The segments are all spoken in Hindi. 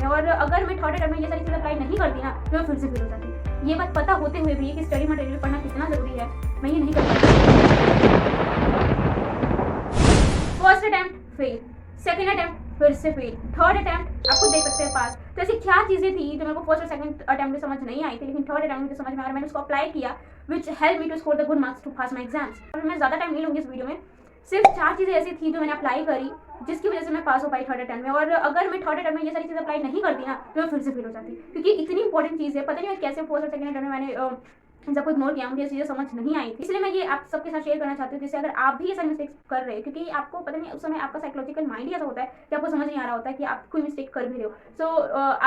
और अगर मैं थर्ड अटेम्प्ट में ये सारी चीज़ें अप्लाई नहीं करती ना तो मैं फिर से फेल हो जाती। ये बात पता होते हुए भी कि स्टडी मटेरियल पढ़ना कितना ज़रूरी है, मैं ये नहीं कर पाती। First attempt fail, second attempt फिर से फेल, थर्ड अटेम्प्ट आपको देख सकते हैं पास। तो ऐसी क्या चीज़ें थी जो मेरे को फर्स्ट और सेकंड अटेम्प्ट में समझ नहीं आई थी, लेकिन थर्ड अटेम्प्ट में समझ में आया, मैंने उसको अप्लाई किया, which help me to score the good marks to pass my exams. और मैं ज़्यादा टाइम नहीं लूँगी इस वीडियो में, सिर्फ 4 चीज़ें ऐसी थी जो मैंने अप्लाई करी जिसकी वजह से मैं पास हो पाई थर्ड अटेम्प्ट में। और अगर मैं थर्ड अटेम्प्ट में ये सारी चीज़ें अप्लाई नहीं करती ना तो मैं फिर से फेल हो जाती, क्योंकि इतनी इंपॉर्टेंट चीज़ है। पता नहीं मैं कैसे फर्स्ट और सेकंड अटेम्प्ट में मैंने इन सबको इग्नोर किया, मुझे ये चीज़ें समझ नहीं आई थी। इसलिए मैं ये आप सबके साथ शेयर करना चाहती हूँ, जिससे अगर आप भी ये सारी मिस्टेक्स कर रहे हैं, क्योंकि आपको पता नहीं उस समय आपका साइकोलॉजिकल माइंड ही ऐसा होता है कि आपको समझ नहीं आ रहा होता है कि आप कोई मिस्टेक कर भी रहे हो। सो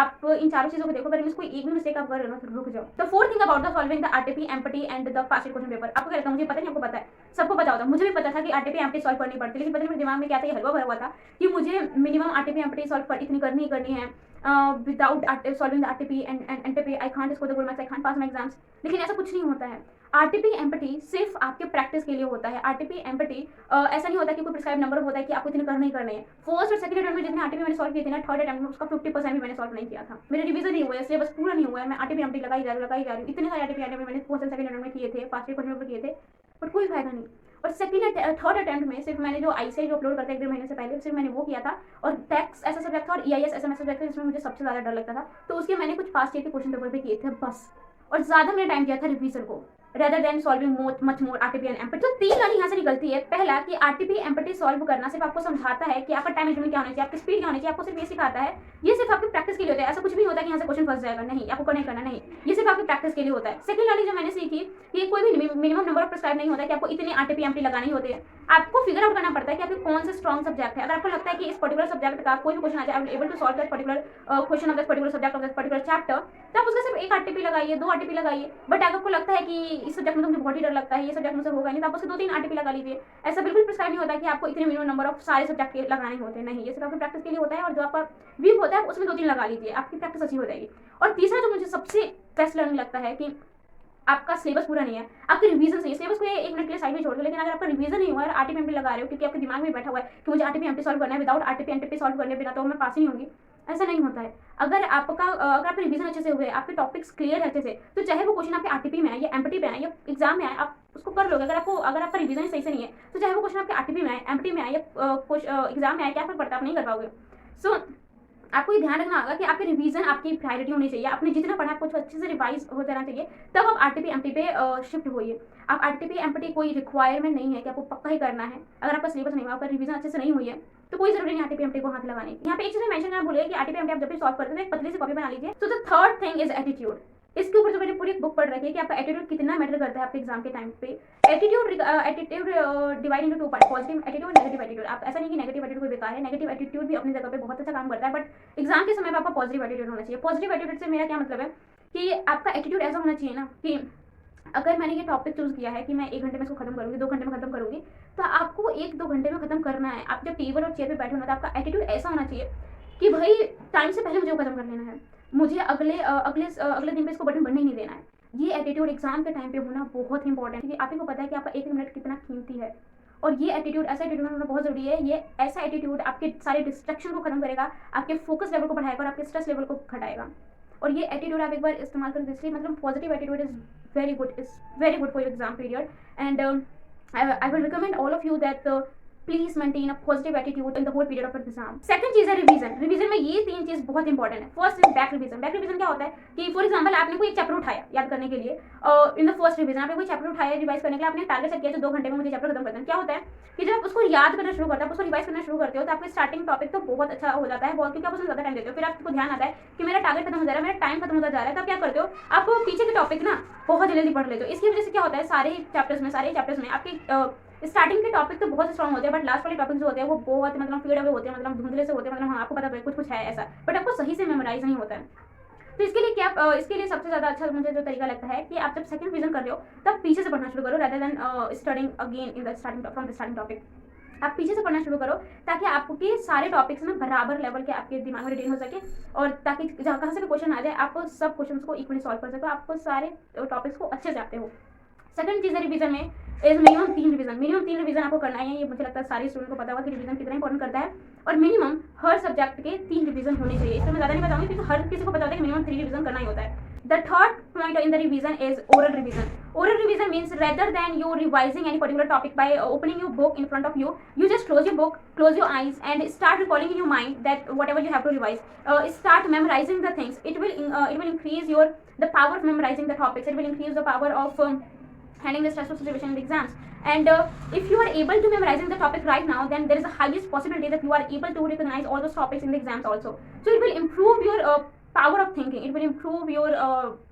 आप इन चारों चीज़ों को देखो, अगर इनमें कोई एक भी मिस्टेक आप कर रहे हो ना तो रुक जाओ। तो fourth thing about the solving the RTP, empty and the past question paper. आपको क्या लगता है, मुझे पता नहीं, आपको पता है, सबको पता होता है, मुझे भी पता था कि आरटीपी एम्पटी सॉल्व करनी पड़ती है, लेकिन पता नहीं मेरे दिमाग में क्या था, ये हलवा भरा हुआ था कि मुझे मिनिमम आरटीपी एम्पटी सॉल्व इतनी करनी है। Without solving the RTP and NTP I can't score the good marks, I can't pass my exams। लेकिन ऐसा कुछ नहीं होता है। आरटीपी एम्पटी सिर्फ आपके प्रैक्टिस के लिए होता है। आरटीपी एम्पटी ऐसा नहीं होता कि कोई प्रिस्क्राइब नंबर होता है कि आपको इतने करने ही करने हैं। फर्स्ट और सेकंड अटेम्प्ट में जितने आरटीपी मैंने सॉल्व किए थे ना, थर्ड अटेम्प्ट में उसका 50% भी मैंने सॉल्व नहीं किया था। मेरे रिवीजन नहीं हुआ है, सिलेबस पूरा नहीं हुआ है, मैं आरटीपी एम्पटी लगाई जा रही हूँ। इतने सारे आरटीपी एम्पटी मैंने फर्स्ट और सेकंड अटेम्प्ट में किए थे, पास्ट क्वेश्चन पेपर किए थे, बट कोई फायदा नहीं। और थर्ड अटेम्प्ट में सिर्फ मैंने जो आईसीआई जो अपलोड करते हैं 1 महीने से पहले, सिर्फ मैंने वो किया था। और टैक्स ऐसा सब्जेक्ट था और ईआईएस ऐसा सब्जेक्ट था जिसमें मुझे सबसे ज़्यादा डर लगता था, तो उसके मैंने कुछ पास्ट ईयर के क्वेश्चन पेपर पे किए थे बस। और ज़्यादा मैंने टाइम दिया था रिवीजन को rather than solving much more RTP and empty. तो 3 लर्निंग यहाँ से निकलती है। पहला कि आरटीपी एम्पटी सॉल्व करना सिर्फ आपको समझाता है कि आपका टाइम मैनेजमेंट क्या होना चाहिए, आपकी स्पीड क्या होनी चाहिए, आपको सिर्फ ये सिखाता है। ये सिर्फ आपकी प्रैक्टिस के लिए होता है, ऐसा कुछ भी होता है कि यहाँ से क्वेश्चन फंस जाएगा, नहीं, आपको नहीं करना, नहीं, ये सिर्फ आपकी प्रैक्टिस के लिए होता है। सेकंड लर्निंग जो मैंने सीखी कि कोई भी मिनिमम नंबर ऑफ प्रिस्क्राइब नहीं होता है कि आपको इतने आरटीपी एम्पटी लगाने ही होते हैं। आपको फिगर आउट करना पड़ता है कि आपके कौन से स्ट्रॉन्ग सब्जेक्ट है। अगर आपको लगता है कि इस पर्टिकुलर सब्जेक्ट का कोई भी क्वेश्चन आ जाए, I will able to solve that particular question of that particular subject of that particular chapter, तो आप उसका सिर्फ 1 आरटीपी लगाइए, 2 आरटीपी लगाइए। बट अगर आपको लगता है कि इस सब्जेक्ट में तो मुझे बहुत ही डर लगता है, ये सब्जेक्ट मुझसे होगा नहीं, तो आप उसके 2-3 आरटीपी लगा लीजिए। ऐसा बिल्कुल प्रिस्क्राइब नहीं होता कि आपको इतने मिनिमम नंबर ऑफ सारे सब्जेक्ट के लगाने होते हैं, नहीं, ये सिर्फ आपकी प्रैक्टिस के लिए होता है। और जो आपका वीक होता है उसमें 2-3 लगा लीजिए, आपकी प्रैक्टिस अच्छी हो जाएगी। और तीसरा जो मुझे सबसे बेस्ट लर्निंग लगता है कि आपका सिलेबस पूरा नहीं है, आपके रिवीजन से। सिलेबस को 1 मिनट के लिए साइड में छोड़ दो, लेकिन अगर आपका रिवीजन नहीं हुआ है, आरटीपी एम्पटी लगा रहे हो क्योंकि आपके दिमाग में बैठा हुआ है कि मुझे आरटीपी एम्पटी सॉल्व करना है, विदाउट आरटीपी एम्पटी सॉल्व करने बिना तो मैं पास ही नहीं होंगी, ऐसा नहीं होता है। अगर आपका रिवीजन अच्छे से हुए, आपके टॉपिक्स क्लियर है अच्छे से, तो चाहे वो क्वेश्चन आपके आरटीपी में आए या एम्पटी पे आए या एग्जाम में आए, आप उसको कर लोगे। अगर आपका रिवीजन सही से नहीं है, तो चाहे वो क्वेश्चन आपके आरटीपी में आए, एम्पटी में आए या एग्जाम में आए, क्या फर्क पड़ता है, आप नहीं कर पाओगे। सो आपको ये ध्यान रखना होगा कि आपके रिवीजन आपकी प्रायोरिटी होनी चाहिए। आपने जितना पढ़ा आपको अच्छे से रिवाइज हो जाना चाहिए, तब आप आरटीपी एम्पटी पे शिफ्ट होइए। आप आरटीपी एम्पटी कोई रिक्वायरमेंट नहीं है कि आपको पक्का ही करना है। अगर आपका सिलेबस नहीं हुआ, आपका रिवीजन अच्छे से नहीं हुई है, तो कोई जरूरी नहीं आरटीपी एम्पटी को हाथ लगाने की। यहाँ पे एक चीज मेंशन करना भूलिए कि आरटीपी एम्पटी आप जब भी सॉल्व करते हैं एक पतली सी कॉपी बना लीजिए। So the third thing is attitude. इसके ऊपर जो मैंने पूरी बुक पढ़ रखी है कि आपका एटीट्यूड कितना मैटर करता है आपके एग्जाम के टाइम पे। Attitude divide into 2 part, positive attitude, negative attitude. आप ऐसा नहीं कि नेगेटिव एटीट्यूड कोई बेकार है, नेगेटिव एटीट्यूड भी अपनी जगह पे बहुत अच्छा काम करता है, बट एग्जाम के समय पे आपका पॉजिटिव एटीट्यूड होना चाहिए। पॉजिटिव एटीट्यूड से मेरा क्या मतलब है कि आपका एटीट्यूड ऐसा होना चाहिए ना कि अगर मैंने ये टॉपिक चूज किया है कि मैं 1 घंटे में इसको खत्म करूंगी, 2 घंटे में खत्म करूंगी, तो आपको 1-2 घंटे में खत्म करना है। आप जब टेबल और चेयर पे बैठे हो ना, तो आपका एटीट्यूड ऐसा होना चाहिए कि भाई टाइम से पहले मुझे वो खत्म कर लेना है, मुझे अगले दिन पे इसको बटन बनने ही नहीं देना है। ये एटीट्यूड एग्जाम के टाइम पे होना बहुत इंपॉर्टेंट है, क्योंकि आप ही को पता है कि आपका 1 मिनट कितना कीमती है। और ये एटीट्यूड, ऐसा एटीट्यूड होना बहुत जरूरी है। ये ऐसा एटीट्यूड आपके सारे डिस्ट्रैक्शन को खत्म करेगा, आपके फोकस लेवल को बढ़ाएगा और आपके स्ट्रेस लेवल को घटाएगा। और ये एटीट्यूड आप एक बार इस्तेमाल कर दीजिए, मतलब positive attitude is very good for your exam period. And I will recommend all of you that please maintain a positive attitude in the whole period of exam. Second चीज है रिवीजन। रिवीजन में ये 3 चीज बहुत इंपॉर्टेंट है। First is back revision. Back revision क्या होता है कि फॉर एग्जांपल आपने कोई चैप्टर उठाया याद करने के लिए, इन द फर्स्ट रिवीजन आपने कोई चैप्टर उठाया रिवाइज करने के लिए, आपने टारगेट सेट किया 2 घंटे में मुझे चैप्टर खत्म करना है। क्या होता है कि जब आप उसको याद करना शुरू करते हो, उसको रिवाइज करना शुरू करते हो, तो आपके स्टार्टिंग टॉपिक तो बहुत अच्छा हो जाता है, क्योंकि आप उसमें ज्यादा टाइम देते हो। फिर आपको ध्यान आता है कि मेरा टारगेट खत्म हो जा रहा है, मेरा टाइम खत्म होता जा रहा है, तब क्या करते हो आप पीछे के टॉपिक ना बहुत जल्दी पढ़ लेते हो। इसकी वजह से क्या होता है सारे चैप्टर्स में आपके स्टार्टिंग के टॉपिक तो बहुत स्ट्रॉन्ग होते हैं, बट लास्ट वाले टॉपिक जो होते हैं वो बहुत मतलब फेड अवे होते हैं, मतलब धुंधले से होते हैं, मतलब हाँ आपको पता है कुछ है ऐसा, बट आपको सही से मेमोराइज नहीं होता है। तो इसके लिए क्या इसके लिए सबसे ज़्यादा अच्छा मुझे जो तरीका लगता है कि आप जब सेकंड रिवीजन कर रहे हो तब पीछे से पढ़ना शुरू करो, rather than studying again in the starting from the starting topic. आप पीछे से पढ़ना शुरू करो ताकि आपके सारे टॉपिक्स में बराबर लेवल के आपके दिमाग में रिटेन हो सके, और ताकि कहाँ से भी क्वेश्चन आ जाए आप सब क्वेश्चन को इक्वली सॉल्व कर सको, आपको सारे टॉपिक्स को अच्छे से आते हो। सेकंड चीज़ है रिवीजन में इज मिनिमम 3 रिवीजन आपको करना है। ये मुझे लगता है सारे स्टूडेंट को पता होगा कि रिवीजन कितना इंपॉर्टेंट करता है, और मिनिमम हर सब्जेक्ट के 3 रिवीजन होने चाहिए। इसमें मैं ज़्यादा नहीं बताऊंगी क्योंकि हर किसी को पता होता है कि मिनिमम 3 रिवीजन करना ही होता है। The third point in the revision is oral revision. Oral revision means rather than you revising any particular topic by opening your book in front of you, you just close your book, close your eyes, and start recalling in your mind that whatever you have to revise. Start memorizing the things. It will increase the power of memorizing the topics. It will increase the power of handling the stressful situation in the exams. And if you are able to memorizing the topic right now, then there is a highest possibility that you are able to recognize all those topics in the exams also. So it will improve your power of thinking. It will improve your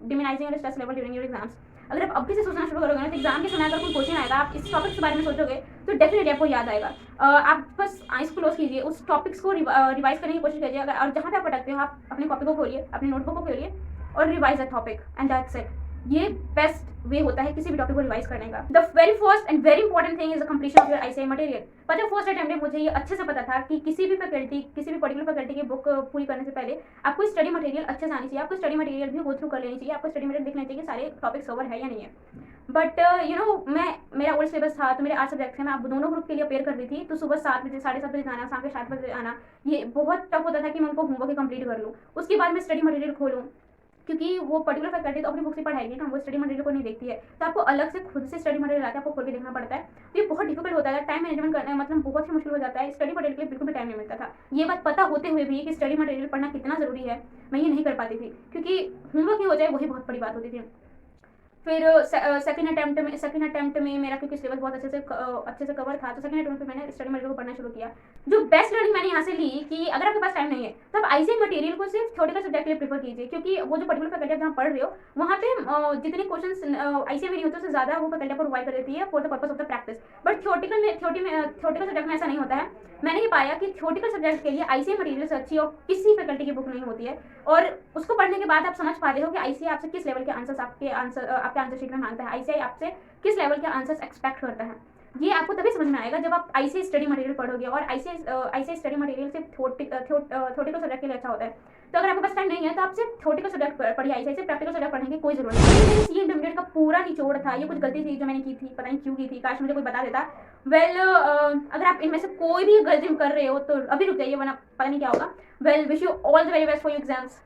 minimizing your stress level during your exams. अगर आप अभी से सोचना शुरू करोगे ना तो एग्जाम के समय अगर कोई क्वेश्चन आएगा, आप इस टॉपिक के बारे में सोचोगे तो डेफिनेटली आपको याद आएगा। आप बस आइज क्लोज कीजिए, उस टॉपिक्स को रिवाइज करने की कोशिश कीजिए। अगर और जहाँ पे आप अटकते हो आप अपनी कॉपी को खोलिए, अपनी नोटबुक को खोलिए और revise the topic and that's it. ये बेस्ट वे होता है किसी भी टॉपिक को रिवाइज करने का। The very first and very important thing is the completion of your ICI material. पता है फर्स्ट अटेम्प्ट में मुझे ये अच्छे से पता था कि किसी भी फैकल्टी, किसी भी पर्टिकुलर फैकल्टी की बुक पूरी करने से पहले आपको स्टडी मटेरियल अच्छे से आनी चाहिए, आपको स्टडी मटेरियल भी गो थ्रू कर लेनी चाहिए, आपको स्टडी मटेरियल देखना चाहिए कि सारे टॉपिक्स कवर है या नहीं है। बट मेरा ओल्ड सिलेबस था तो मेरे 8 सब्जेक्ट थे, मैं आप दोनों ग्रुप के लिए अपेयर कर रही थी, तो सुबह 7 बजे 7:30 बजे आना, शाम के 7 बजे आना, ये बहुत टफ होता था कि मैं उनको होमवर्क कंप्लीट कर लूँ, उसके बाद मैं स्टडी मटेरियल खोलूँ, क्योंकि वो पर्टिकुलर फैकल्टी तो अपनी बुक से पढ़ाएगी ना, वो स्टडी मटेरियल को नहीं देखती है, तो आपको अलग से खुद से स्टडी मटेरियल आता है, आपको खोल के देखना पड़ता है। तो ये बहुत डिफिकल्ट होता है, टाइम मैनेजमेंट करना मतलब बहुत ही मुश्किल हो जाता है। स्टडी मटेरियल के लिए बिल्कुल भी टाइम नहीं मिलता था। ये बात पता होते हुए भी कि स्टडी मटेरियल पढ़ना कितना ज़रूरी है, मैं ये नहीं कर पाती थी, क्योंकि होमवर्क ही हो जाए वही बहुत बड़ी बात होती थी। फिर सेकंड अटेम्प्ट में मेरा क्योंकि सिलेबस बहुत अच्छे से कवर था, तो सेकंड अटेम्प्ट में मैंने स्टडी मटेरियल को पढ़ना शुरू किया। जो बेस्ट लर्निंग मैंने यहाँ से ली कि अगर आपके पास टाइम नहीं है तो आप आईसीआई मटेरियल को सिर्फ थ्योरेटिकल सब्जेक्ट के लिए प्रीफर कीजिए, क्योंकि वो जो पर्टिकुलर फैकल्टी आप जहाँ पढ़ रहे हो वहाँ पे जितने क्वेश्चन आईसीआई में नहीं होते उससे ज़्यादा वो फैकल्टी आपको प्रोवाइड कर देती है for the purpose of the practice. But theoretical subject में ऐसा नहीं होता है। मैंने ये पाया कि थ्योरेटिकल सब्जेक्ट के लिए आईसीआई मटेरियल से अच्छी और किसी फैकल्टी की बुक नहीं होती है, और उसको पढ़ने के बाद आप समझ पाते हो कि आईसीआई आपसे किस लेवल के आंसर्स आपके आंसर शीट में मांगता है, आईसीआई आपसे किस लेवल के आंसर्स एक्सपेक्ट करता है। ये आपको तभी समझ में आएगा जब आप आईसीआई स्टडी मटेरियल पढ़ोगे, और आईसीआई स्टडी मटेरियल सिर्फ थ्योरेटिकल सब्जेक्ट के लिए अच्छा होता है। तो अगर आपके पास टाइम नहीं है तो आप सिर्फ थ्योरेटिकल सब्जेक्ट पढ़िए, आईसीआई से प्रैक्टिकल सब्जेक्ट पढ़ने की कोई जरूरत नहीं। ये इंटरमीडिएट का पूरा निचोड़ था। ये कुछ गलती थी जो मैंने की थी, पता नहीं क्यों की थी, काश मुझे कोई बता देता। अगर आप इनमें से कोई भी गलती कर रहे हो तो अभी रुक जाइए, वरना पता नहीं क्या होगा। Wish you all the very best for your exams.